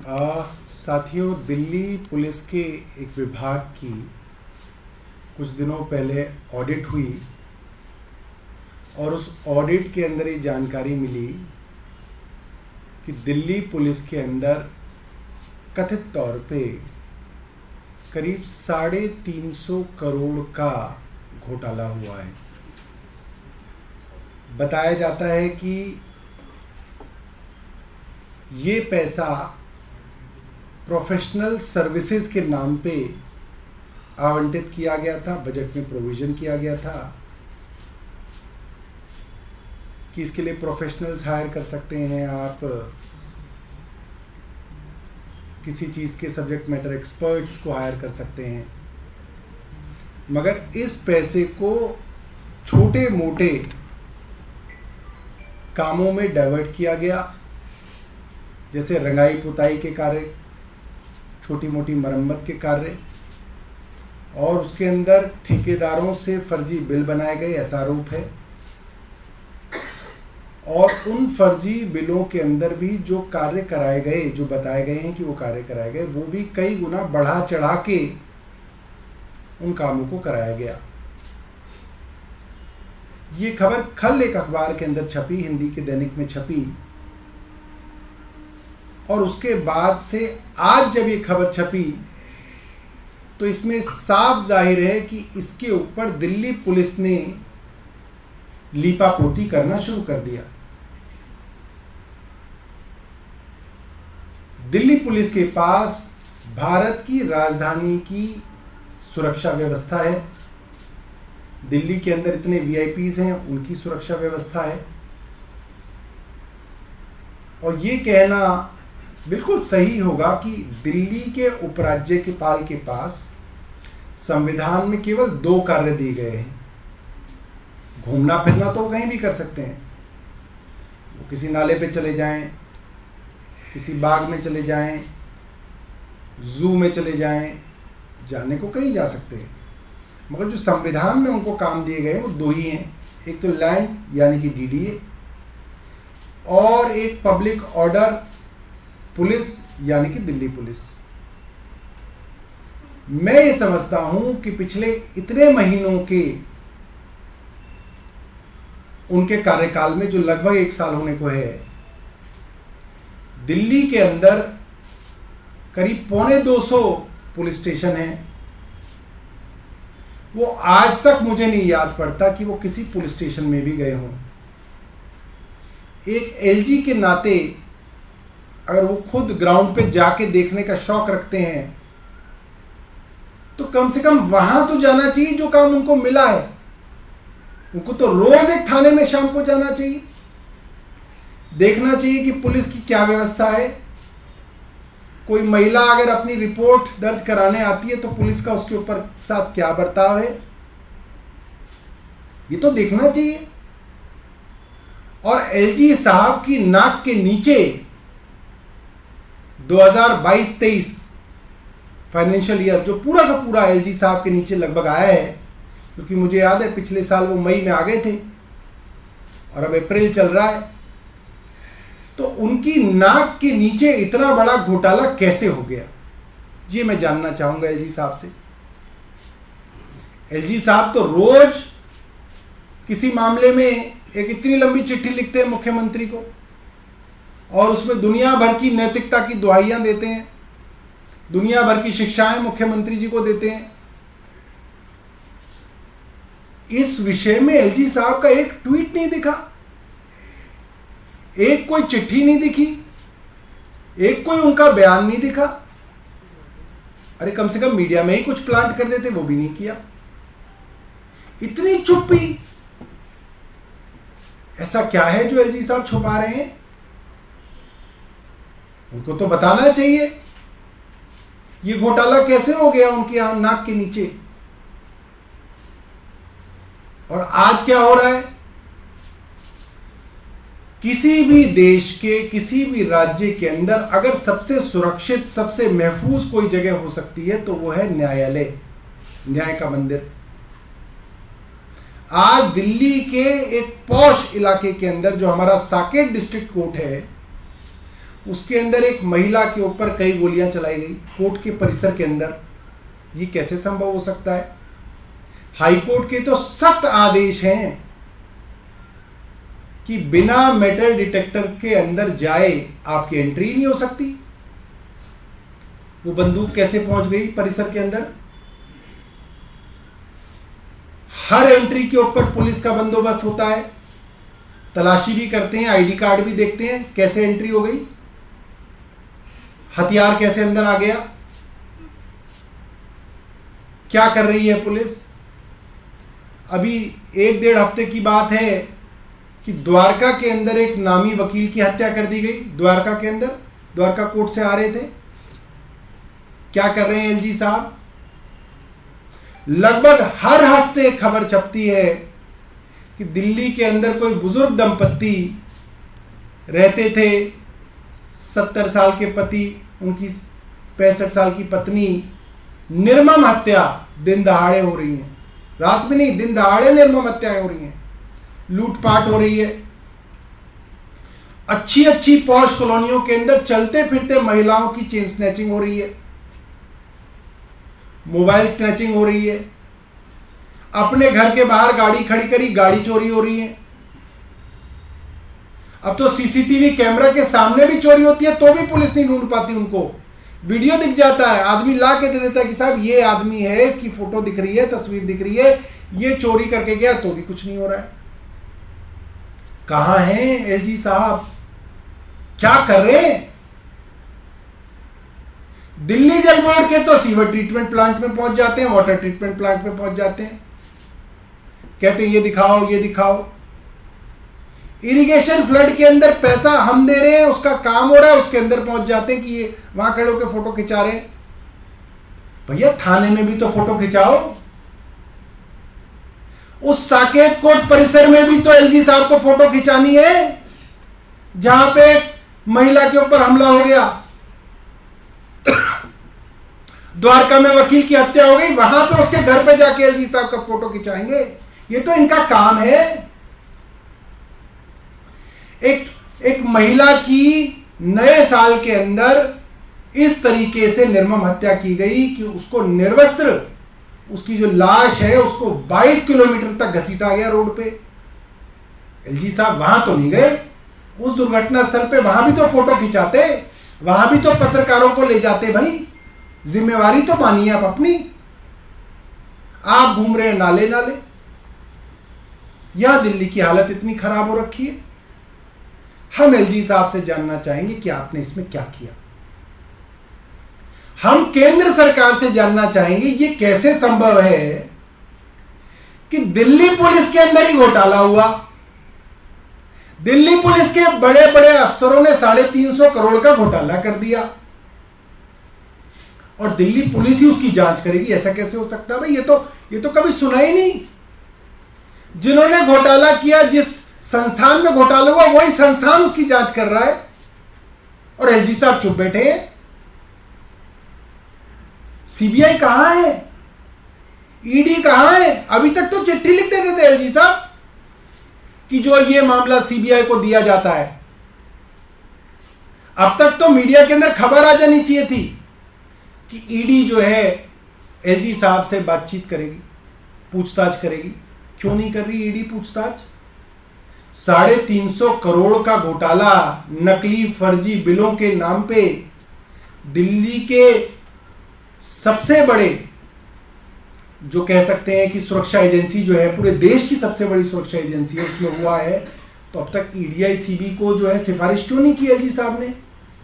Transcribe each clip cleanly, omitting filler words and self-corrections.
साथियों, दिल्ली पुलिस के एक विभाग की कुछ दिनों पहले ऑडिट हुई और उस ऑडिट के अंदर ये जानकारी मिली कि दिल्ली पुलिस के अंदर कथित तौर पे करीब 350 करोड़ का घोटाला हुआ है। बताया जाता है कि ये पैसा प्रोफेशनल सर्विसेज के नाम पे आवंटित किया गया था, बजट में प्रोविज़न किया गया था कि इसके लिए प्रोफेशनल्स हायर कर सकते हैं, आप किसी चीज़ के सब्जेक्ट मैटर एक्सपर्ट्स को हायर कर सकते हैं। मगर इस पैसे को छोटे मोटे कामों में डाइवर्ट किया गया, जैसे रंगाई पुताई के कार्य, छोटी मोटी मरम्मत के कार्य, और उसके अंदर ठेकेदारों से फर्जी बिल बनाए गए, ऐसा आरोप है। और उन फर्जी बिलों के अंदर भी जो कार्य कराए गए, जो बताए गए हैं कि वो कार्य कराए गए, वो भी कई गुना बढ़ा चढ़ा के उन कामों को कराया गया। ये खबर कल एक अखबार के अंदर छपी, हिंदी के दैनिक में छपी, और उसके बाद से आज जब ये खबर छपी तो इसमें साफ जाहिर है कि इसके ऊपर दिल्ली पुलिस ने लीपापोती करना शुरू कर दिया। दिल्ली पुलिस के पास भारत की राजधानी की सुरक्षा व्यवस्था है, दिल्ली के अंदर इतने वीआईपीज हैं, उनकी सुरक्षा व्यवस्था है, और ये कहना बिल्कुल सही होगा कि दिल्ली के उपराज्यपाल के पास संविधान में केवल 2 कार्य दिए गए हैं। घूमना फिरना तो कहीं भी कर सकते हैं, वो किसी नाले पे चले जाएं, किसी बाग में चले जाएं, जू में चले जाएं, जाने को कहीं जा सकते हैं। मगर जो संविधान में उनको काम दिए गए वो 2 ही हैं, एक तो लैंड यानी कि डीडीए, और एक पब्लिक ऑर्डर पुलिस यानी कि दिल्ली पुलिस। मैं ये समझता हूं कि पिछले इतने महीनों के उनके कार्यकाल में, जो लगभग 1 साल होने को है, दिल्ली के अंदर करीब 250 पुलिस स्टेशन हैं। वो आज तक मुझे नहीं याद पड़ता कि वो किसी पुलिस स्टेशन में भी गए हों। एक एलजी के नाते अगर वो खुद ग्राउंड पे जाके देखने का शौक रखते हैं तो कम से कम वहां तो जाना चाहिए जो काम उनको मिला है। उनको तो रोज एक थाने में शाम को जाना चाहिए, देखना चाहिए कि पुलिस की क्या व्यवस्था है। कोई महिला अगर अपनी रिपोर्ट दर्ज कराने आती है तो पुलिस का उसके ऊपर साथ क्या बर्ताव है, ये तो देखना चाहिए। और एलजी साहब की नाक के नीचे 2022-23 फाइनेंशियल ईयर जो पूरा का पूरा एलजी साहब के नीचे लगभग आया है, क्योंकि मुझे याद है पिछले साल वो मई में आ गए थे और अब अप्रैल चल रहा है, तो उनकी नाक के नीचे इतना बड़ा घोटाला कैसे हो गया, ये मैं जानना चाहूंगा एलजी साहब से। एलजी साहब तो रोज किसी मामले में एक इतनी लंबी चिट्ठी लिखते हैं मुख्यमंत्री को, और उसमें दुनिया भर की नैतिकता की दुहाइयां देते हैं, दुनिया भर की शिक्षाएं मुख्यमंत्री जी को देते हैं। इस विषय में एलजी साहब का एक ट्वीट नहीं दिखा, एक कोई चिट्ठी नहीं दिखी, एक कोई उनका बयान नहीं दिखा। अरे कम से कम मीडिया में ही कुछ प्लांट कर देते, वो भी नहीं किया। इतनी चुप्पी, ऐसा क्या है जो एलजी साहब छुपा रहे हैं? उनको तो बताना चाहिए ये घोटाला कैसे हो गया उनकी नाक के नीचे। और आज क्या हो रहा है? किसी भी देश के, किसी भी राज्य के अंदर अगर सबसे सुरक्षित, सबसे महफूज कोई जगह हो सकती है तो वो है न्यायालय, न्याय का मंदिर। आज दिल्ली के एक पॉश इलाके के अंदर जो हमारा साकेत डिस्ट्रिक्ट कोर्ट है, उसके अंदर एक महिला के ऊपर कई गोलियां चलाई गई कोर्ट के परिसर के अंदर। ये कैसे संभव हो सकता है? हाई कोर्ट के तो सख्त आदेश हैं कि बिना मेटल डिटेक्टर के अंदर जाए आपकी एंट्री नहीं हो सकती। वो बंदूक कैसे पहुंच गई परिसर के अंदर? हर एंट्री के ऊपर पुलिस का बंदोबस्त होता है, तलाशी भी करते हैं, आईडी कार्ड भी देखते हैं, कैसे एंट्री हो गई, हथियार कैसे अंदर आ गया, क्या कर रही है पुलिस। अभी 1-1.5 हफ्ते की बात है कि द्वारका के अंदर एक नामी वकील की हत्या कर दी गई। द्वारका के अंदर, द्वारका कोर्ट से आ रहे थे, क्या कर रहे हैं एलजी साहब? लगभग हर हफ्ते खबर छपती है कि दिल्ली के अंदर कोई बुजुर्ग दंपत्ति रहते थे, 70 साल के पति, उनकी 65 साल की पत्नी, निर्मम हत्या दिन दहाड़े हो रही है। रात में नहीं, दिन दहाड़े निर्मम हत्याएं हो रही हैं, लूटपाट हो रही है। अच्छी अच्छी पॉश कॉलोनियों के अंदर चलते फिरते महिलाओं की चेन स्नैचिंग हो रही है, मोबाइल स्नैचिंग हो रही है, अपने घर के बाहर गाड़ी खड़ी करी, गाड़ी चोरी हो रही है। अब तो सीसीटीवी कैमरा के सामने भी चोरी होती है तो भी पुलिस नहीं ढूंढ पाती उनको। वीडियो दिख जाता है, आदमी ला के दे देता है कि साहब ये आदमी है, इसकी फोटो दिख रही है, तस्वीर दिख रही है, ये चोरी करके गया, तो भी कुछ नहीं हो रहा है। कहां हैं एलजी साहब? क्या कर रहे हैं? दिल्ली जल बोर्ड के तो सीवर ट्रीटमेंट प्लांट में पहुंच जाते हैं, वाटर ट्रीटमेंट प्लांट में पहुंच जाते हैं, कहते हैं ये दिखाओ ये दिखाओ। इरिगेशन फ्लड के अंदर पैसा हम दे रहे हैं, उसका काम हो रहा है, उसके अंदर पहुंच जाते हैं कि ये वहां खड़े होकर फोटो खिंचा रहे हैं। भैया थाने में भी तो फोटो खिंचाओ। उस साकेत कोर्ट परिसर में भी तो एलजी साहब को फोटो खिंचानी है जहां पे एक महिला के ऊपर हमला हो गया, द्वारका में वकील की हत्या हो गई, वहां पे उसके घर पे जाके एलजी साहब का फोटो खिंचाएंगे? ये तो इनका काम है। एक महिला की नए साल के अंदर इस तरीके से निर्मम हत्या की गई कि उसको निर्वस्त्र, उसकी जो लाश है उसको 22 किलोमीटर तक घसीटा गया रोड पे। एलजी साहब वहां तो नहीं गए, उस दुर्घटना स्थल पे वहां भी तो फोटो खिंचाते, वहां भी तो पत्रकारों को ले जाते। भाई जिम्मेवारी तो मानिए आप अपनी। आप घूम रहे हैं नाले नाले। यह दिल्ली की हालत इतनी खराब हो रखी है। हम एलजी साहब से जानना चाहेंगे कि आपने इसमें क्या किया। हम केंद्र सरकार से जानना चाहेंगे ये कैसे संभव है कि दिल्ली पुलिस के अंदर ही घोटाला हुआ। दिल्ली पुलिस के बड़े बड़े अफसरों ने 350 करोड़ का घोटाला कर दिया और दिल्ली पुलिस ही उसकी जांच करेगी। ऐसा कैसे हो सकता है भाई? ये तो कभी सुना ही नहीं। जिन्होंने घोटाला किया, जिस संस्थान में घोटाला हुआ, वही संस्थान उसकी जांच कर रहा है और एलजी साहब चुप बैठे हैं। सीबीआई कहां है? ईडी कहां है? अभी तक तो चिट्ठी लिख देते थे एलजी साहब कि जो ये मामला सीबीआई को दिया जाता है। अब तक तो मीडिया के अंदर खबर आ जानी चाहिए थी कि ईडी जो है एलजी साहब से बातचीत करेगी, पूछताछ करेगी। क्यों नहीं कर रही ईडी पूछताछ? 350 करोड़ का घोटाला नकली फर्जी बिलों के नाम पे दिल्ली के सबसे बड़े, जो कह सकते हैं कि सुरक्षा एजेंसी जो है, पूरे देश की सबसे बड़ी सुरक्षा एजेंसी है, उसमें हुआ है। तो अब तक ईडीआई सीबी को जो है सिफारिश क्यों नहीं की एलजी साहब ने?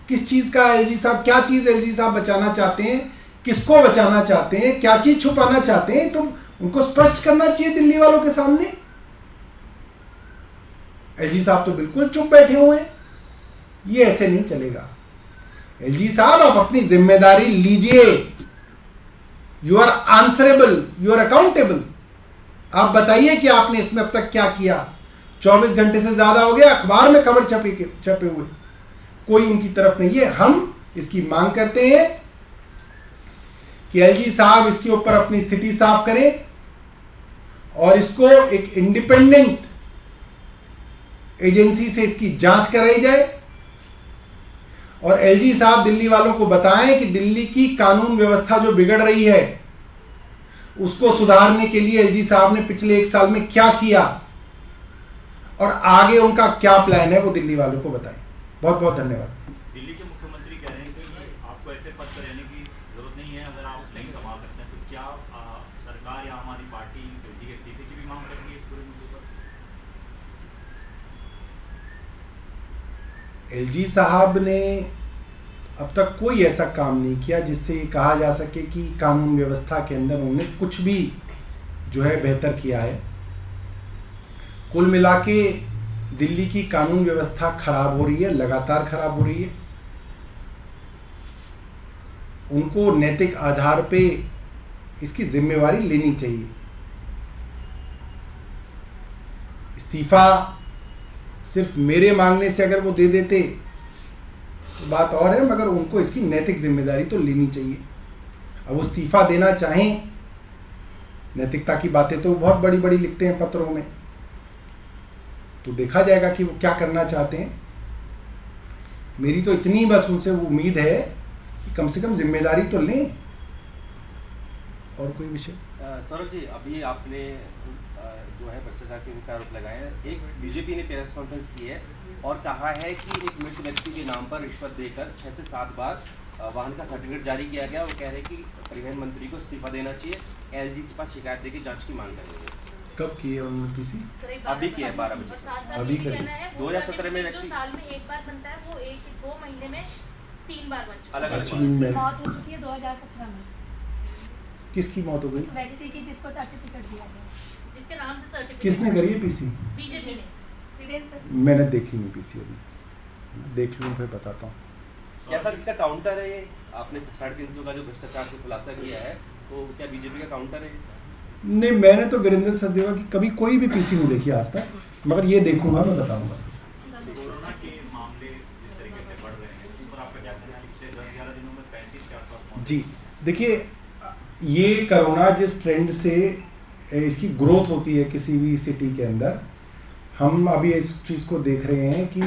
किस चीज का एलजी साहब, क्या चीज एलजी साहब बचाना चाहते हैं, किसको बचाना चाहते हैं, क्या चीज छुपाना चाहते हैं? तो उनको स्पष्ट करना चाहिए दिल्ली वालों के सामने। एलजी साहब तो बिल्कुल चुप बैठे हुए हैं। ये ऐसे नहीं चलेगा। एलजी साहब आप अपनी जिम्मेदारी लीजिए। You are answerable, you are accountable. आप बताइए कि आपने इसमें अब तक क्या किया। 24 घंटे से ज्यादा हो गया, अखबार में खबर छपे हुए, कोई उनकी तरफ नहीं है। हम इसकी मांग करते हैं कि एलजी साहब इसके ऊपर अपनी स्थिति साफ करें और इसको एक इंडिपेंडेंट एजेंसी से इसकी जांच कराई जाए और एलजी साहब दिल्ली वालों को बताएं कि दिल्ली की कानून व्यवस्था जो बिगड़ रही है उसको सुधारने के लिए एलजी साहब ने पिछले 1 साल में क्या किया और आगे उनका क्या प्लान है, वो दिल्ली वालों को बताएं। बहुत बहुत धन्यवाद। दिल्ली के मुख्यमंत्री कह रहे हैं कि आपको ऐसे पद पर रहने की जरूरत नहीं है, अगर आप नहीं संभाल सकते हैं तो क्या सरकार या आम आदमी पार्टी एलजी के इस्तीफे की भी मांग करेंगी इस पूरे मुद्दे पर? एलजी साहब ने अब तक कोई ऐसा काम नहीं किया जिससे ये कहा जा सके कि कानून व्यवस्था के अंदर उन्होंने कुछ भी जो है बेहतर किया है। कुल मिला के दिल्ली की कानून व्यवस्था खराब हो रही है, लगातार खराब हो रही है। उनको नैतिक आधार पे इसकी जिम्मेवारी लेनी चाहिए। इस्तीफा सिर्फ मेरे मांगने से अगर वो दे देते तो बात और है, मगर उनको इसकी नैतिक जिम्मेदारी तो लेनी चाहिए। अब वो इस्तीफा देना चाहें, नैतिकता की बातें तो बहुत बड़ी बड़ी लिखते हैं पत्रों में, तो देखा जाएगा कि वो क्या करना चाहते हैं। मेरी तो इतनी बस उनसे उम्मीद है कि कम से कम जिम्मेदारी तो लें। और कोई विषय? सौरभ जी, अभी आपने जो है भ्रष्टाचार के आरोप लगाए हैं। एक बीजेपी ने प्रेस कॉन्फ्रेंस की है और कहा है कि एक मृत व्यक्ति के नाम पर रिश्वत देकर 6 से 7 बार वाहन का सर्टिफिकेट जारी किया गया। वो कह रहे हैं कि परिवहन मंत्री को इस्तीफा देना चाहिए, एलजी के पास शिकायत देकर जांच की मांग करेंगे। कब की है उन्होंने किसी? अभी की है 12 बजे। अभी करें। 2017 में जो साल में एक बार बनता है वो 1-2 महीने में 3 बार बन चुका है। अलग अच्छा, अलग में मौत हो चुकी है 2017 में। किसकी मौत हो गई? व्यक्ति की जिसको सर्टिफिकेट दिया गया। जिसके नाम से सर्टिफिकेट किसने करी है पीसी? बीजेपी ने। वीरेंद्र सर। मैंने देखी नहीं पीसी अभी, देख लूँ फिर बताता हूँ। क्या सर इसका काउंटर है ये? आपने 350 का जो भ्रष्टाचार का खुलासा किया है, तो क्या बीजेपी का काउंटर है? नहीं, मैंने तो वीरेंद्र सचदेवा की कभी कोई भी पीसी नहीं देखी आज तक, मगर ये देखूंगा, मैं बताऊंगा। कोरोना के मामले जिस तरीके से बढ़ रहे हैं उस पर आपका क्या कहना है? पिछले 10-11 दिनों में 35-40 जी देखिए, ये कोरोना जिस ट्रेंड से इसकी ग्रोथ होती है किसी भी सिटी के अंदर, हम अभी इस चीज़ को देख रहे हैं कि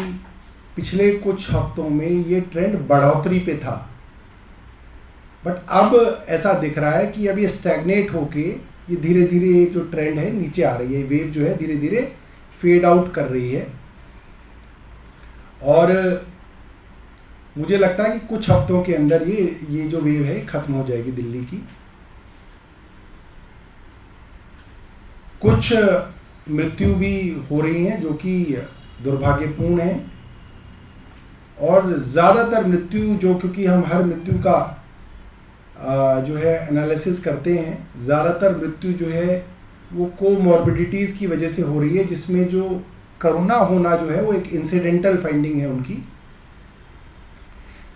पिछले कुछ हफ्तों में ये ट्रेंड बढ़ोतरी पे था, बट अब ऐसा दिख रहा है कि अब ये स्टैग्नेट होके ये धीरे धीरे जो ट्रेंड है नीचे आ रही है। वेव जो है धीरे धीरे फेड आउट कर रही है और मुझे लगता है कि कुछ हफ्तों के अंदर ये जो वेव है खत्म हो जाएगी दिल्ली की। कुछ मृत्यु भी हो रही हैं जो कि दुर्भाग्यपूर्ण है, और ज़्यादातर मृत्यु जो, क्योंकि हम हर मृत्यु का जो है एनालिसिस करते हैं, ज़्यादातर मृत्यु जो है वो कोमॉर्बिडिटीज़ की वजह से हो रही है, जिसमें जो कोरोना होना जो है वो एक इंसिडेंटल फाइंडिंग है उनकी।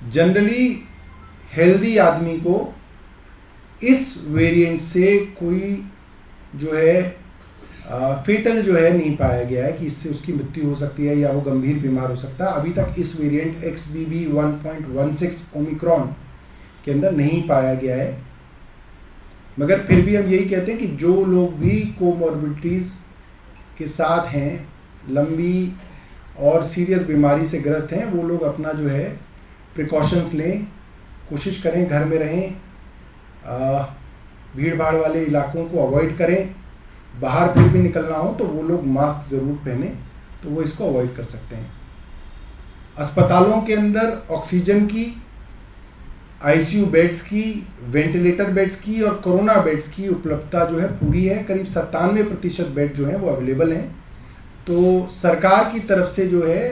जनरली हेल्दी आदमी को इस वेरिएंट से कोई जो है फेटल जो है नहीं पाया गया है कि इससे उसकी मृत्यु हो सकती है या वो गंभीर बीमार हो सकता है। अभी तक इस वेरिएंट XBB 1.16 ओमिक्रॉन के अंदर नहीं पाया गया है, मगर फिर भी हम यही कहते हैं कि जो लोग भी कोमॉर्बिडिटीज़ के साथ हैं, लंबी और सीरियस बीमारी से ग्रस्त हैं, वो लोग अपना जो है प्रिकॉशंस लें, कोशिश करें घर में रहें, भीड़ भाड़ वाले इलाकों को अवॉइड करें। बाहर फिर भी निकलना हो तो वो लोग मास्क ज़रूर पहने, तो वो इसको अवॉइड कर सकते हैं। अस्पतालों के अंदर ऑक्सीजन की, ICU बेड्स की, वेंटिलेटर बेड्स की और कोरोना बेड्स की उपलब्धता जो है पूरी है। करीब 97% बेड जो हैं वो अवेलेबल हैं। तो सरकार की तरफ से जो है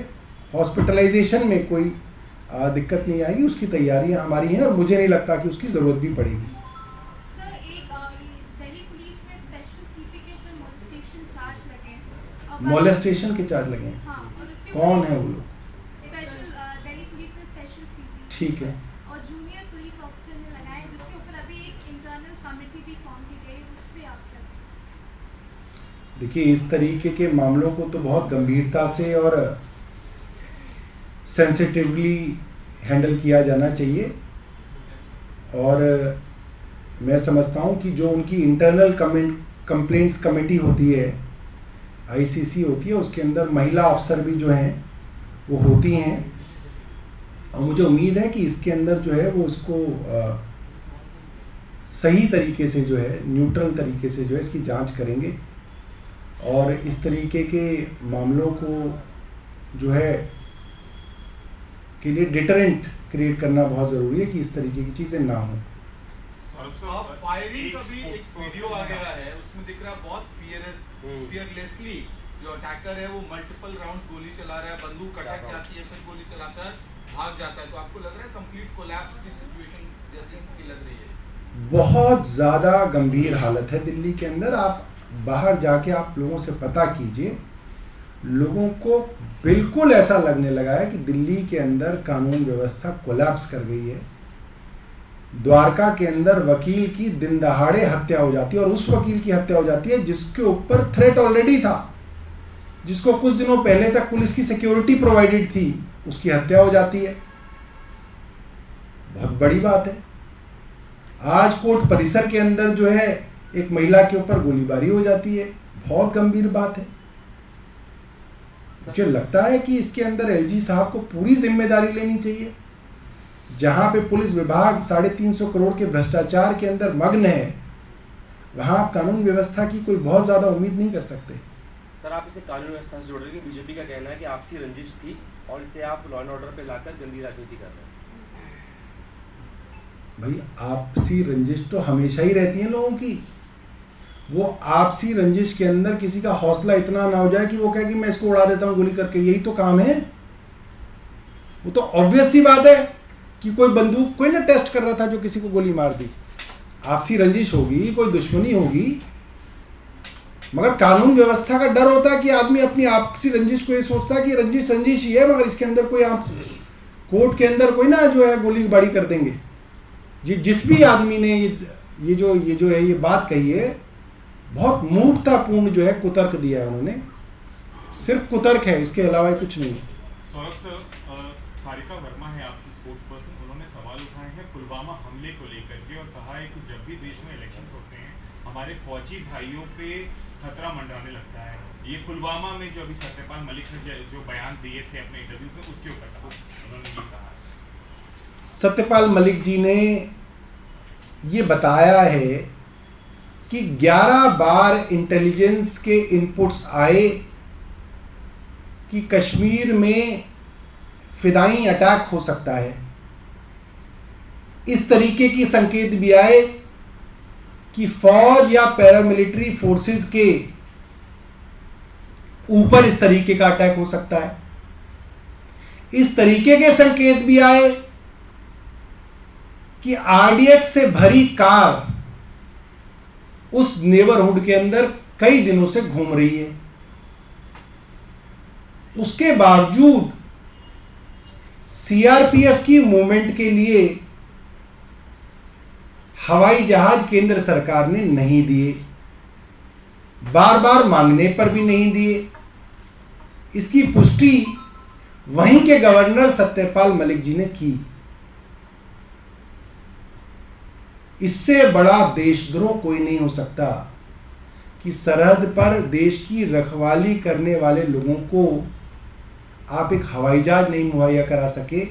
हॉस्पिटलाइजेशन में कोई दिक्कत नहीं आएगी, उसकी तैयारियां हमारी हैं और मुझे नहीं लगता कि उसकी ज़रूरत भी पड़ेगी। मॉलेस्टेशन के चार्ज लगे हैं? हाँ, कौन है वो लोग? दिल्ली पुलिस में स्पेशल CP ठीक है। और जूनियर पुलिस ऑफिसर ने लगाए, जिसके ऊपर अभी एक इंटरनल कमेटी भी फॉर्म की गई, उस पे आप क्या? देखिए, इस तरीके के मामलों को तो बहुत गंभीरता से और सेंसिटिवली हैंडल किया जाना चाहिए, और मैं समझता हूँ कि जो उनकी इंटरनल कंप्लेंट्स कमेटी होती है, ICC होती है, उसके अंदर महिला अफसर भी जो हैं वो होती हैं, और मुझे उम्मीद है कि इसके अंदर जो है वो उसको सही तरीके से जो है, न्यूट्रल तरीके से जो है इसकी जांच करेंगे और इस तरीके के मामलों को जो है के लिए डिटरेंट क्रिएट करना बहुत ज़रूरी है कि इस तरीके की चीज़ें ना हों। अब फायरिंग का भी एक वीडियो आ गया है, उसमें दिख रहा है बहुत फियरलेसली जो अटैकर है वो मल्टीपल राउंड्स गोली चला रहा है, बंदूक अटैक जाती है, फिर गोली चलाकर भाग जाता है। तो आपको लग रहा है कंप्लीट कोलैप्स की सिचुएशन जैसी स्थिति लग रही है? बहुत ज़्यादा गंभीर हालत है दिल्ली के अंदर। आप बाहर जाके आप लोगों से पता कीजिए, लोगों को बिल्कुल ऐसा लगने लगा है कि दिल्ली के अंदर कानून व्यवस्था कोलैप्स कर गई है। द्वारका के अंदर वकील की दिन दहाड़े हत्या हो जाती है और उस वकील की हत्या हो जाती है जिसके ऊपर थ्रेट ऑलरेडी था, जिसको कुछ दिनों पहले तक पुलिस की सिक्योरिटी प्रोवाइडेड थी, उसकी हत्या हो जाती है। बहुत बड़ी बात है। आज कोर्ट परिसर के अंदर जो है एक महिला के ऊपर गोलीबारी हो जाती है, बहुत गंभीर बात है। मुझे लगता है कि इसके अंदर एलजी साहब को पूरी जिम्मेदारी लेनी चाहिए। जहां पे पुलिस विभाग 350 करोड़ के भ्रष्टाचार के अंदर मग्न है, वहां आप कानून व्यवस्था की कोई बहुत ज्यादा उम्मीद नहीं कर सकते। सर, आप इसे कानून व्यवस्था से जोड़ रहे हैं। बीजेपी का कहना है कि आपसी रंजिश थी और इसे आप लॉ एंड ऑर्डर पे लाकर गंदी राजनीति कर रहे हैं। भाई, आपसी रंजिश तो हमेशा ही रहती है लोगों की। वो आपसी रंजिश के अंदर किसी का हौसला इतना ना हो जाए कि वो कहे कि मैं इसको उड़ा देता हूं गोली करके, यही तो काम है। वो तो ऑब्वियस सी बात है कि कोई बंदूक कोई ना टेस्ट कर रहा था जो किसी को गोली मार दी। आपसी रंजिश होगी, कोई दुश्मनी होगी, मगर कानून व्यवस्था का डर होता है कि आदमी अपनी आपसी रंजिश को ये सोचता है कि रंजिश रंजिश ही है, मगर इसके अंदर कोई आप कोर्ट के अंदर कोई ना जो है गोलीबारी कर देंगे। जिस भी आदमी ने ये जो है ये बात कही है, बहुत मूर्खतापूर्ण जो है कुतर्क दिया है उन्होंने। सिर्फ कुतर्क है, इसके अलावा कुछ नहीं है। सौरभ सर, सारिका वर्मा है आपकी स्पोर्ट्स पर्सन, उन्होंने सवाल उठाए हैं पुलवामा हमले को लेकर के और कहा है कि जब भी देश में इलेक्शंस होते हैं हमारे फौजी भाइयों पे खतरा मंडराने लगता है। ये पुलवामा में जो अभी सत्यपाल मलिक ने जो बयान दिए थे अपने इंटरव्यू में, उसके ऊपर कहा, उन्होंने ये कहा। सत्यपाल मलिक जी ने ये बताया है कि 11 बार इंटेलिजेंस के इनपुट्स आए कि कश्मीर में फिदाई अटैक हो सकता है। इस तरीके की संकेत भी आए कि फौज या पैरामिलिट्री फोर्सेस के ऊपर इस तरीके का अटैक हो सकता है। इस तरीके के संकेत भी आए कि आरडीएक्स से भरी कार उस नेबरहुड के अंदर कई दिनों से घूम रही है। उसके बावजूद सीआरपीएफ की मूवमेंट के लिए हवाई जहाज केंद्र सरकार ने नहीं दिए, बार बार मांगने पर भी नहीं दिए। इसकी पुष्टि वहीं के गवर्नर सत्यपाल मलिक जी ने की। इससे बड़ा देशद्रोह कोई नहीं हो सकता कि सरहद पर देश की रखवाली करने वाले लोगों को आप एक हवाई जहाज नहीं मुहैया करा सके।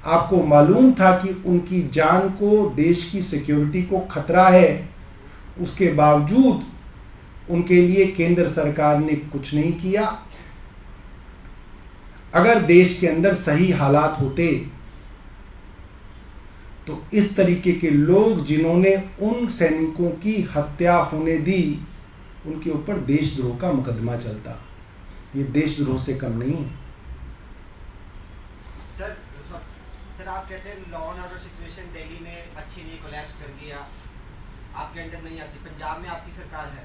आपको मालूम था कि उनकी जान को, देश की सिक्योरिटी को खतरा है, उसके बावजूद उनके लिए केंद्र सरकार ने कुछ नहीं किया। अगर देश के अंदर सही हालात होते तो इस तरीके के लोग जिन्होंने उन सैनिकों की हत्या होने दी, उनके ऊपर देशद्रोह का मुकदमा चलता। ये देशद्रोह से कम नहीं है। सर आप कहते हैं law and order situation Delhi में अच्छी नहीं, कोलैप्स कर दिया, आपके अंडर नहीं आती। पंजाब में आपकी सरकार है,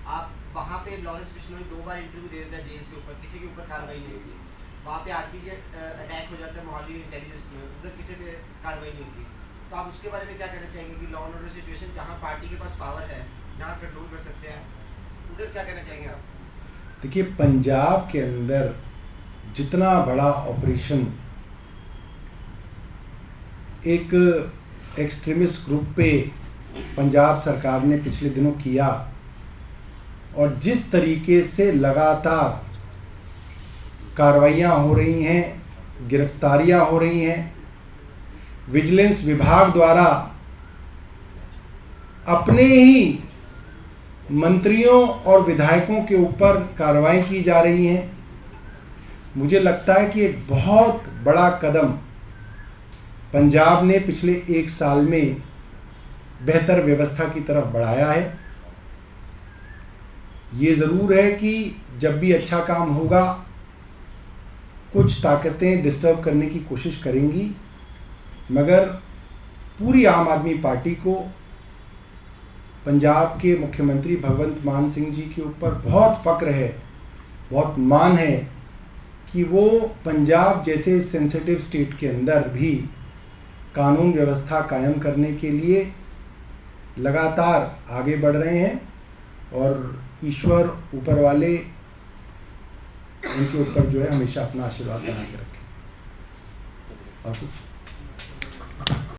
आप वहाँ पे लॉरेंस बिश्नोई 2 बार इंटरव्यू दे देता है जेल से ऊपर, किसी के ऊपर कार्रवाई नहीं होगी। वहाँ पे आरपीजी अटैक हो जाता है मोहाली इंटेलिजेंस में, उधर किसी पे कार्रवाई नहीं होगी। तो आप उसके बारे में क्या कहना चाहेंगे कि लॉ एंड ऑर्डर सिचुएशन जहाँ पार्टी के पास पावर है, जहाँ कंट्रोल कर सकते हैं, उधर क्या कहना चाहेंगे आप? देखिए, पंजाब के अंदर जितना बड़ा ऑपरेशन एक एक्सट्रीमिस्ट ग्रुप पे पंजाब सरकार ने पिछले दिनों किया और जिस तरीके से लगातार कार्रवाइयाँ हो रही हैं गिरफ्तारियां हो रही हैं, विजिलेंस विभाग द्वारा अपने ही मंत्रियों और विधायकों के ऊपर कार्रवाई की जा रही हैं। मुझे लगता है कि एक बहुत बड़ा कदम पंजाब ने पिछले 1 साल में बेहतर व्यवस्था की तरफ बढ़ाया है। ये ज़रूर है कि जब भी अच्छा काम होगा कुछ ताकतें डिस्टर्ब करने की कोशिश करेंगी, मगर पूरी आम आदमी पार्टी को पंजाब के मुख्यमंत्री भगवंत मान सिंह जी के ऊपर बहुत फ़क्र है, बहुत मान है कि वो पंजाब जैसे सेंसिटिव स्टेट के अंदर भी कानून व्यवस्था कायम करने के लिए लगातार आगे बढ़ रहे हैं, और ईश्वर ऊपर वाले उनके ऊपर जो है हमेशा अपना आशीर्वाद बना के रखें। और कुछ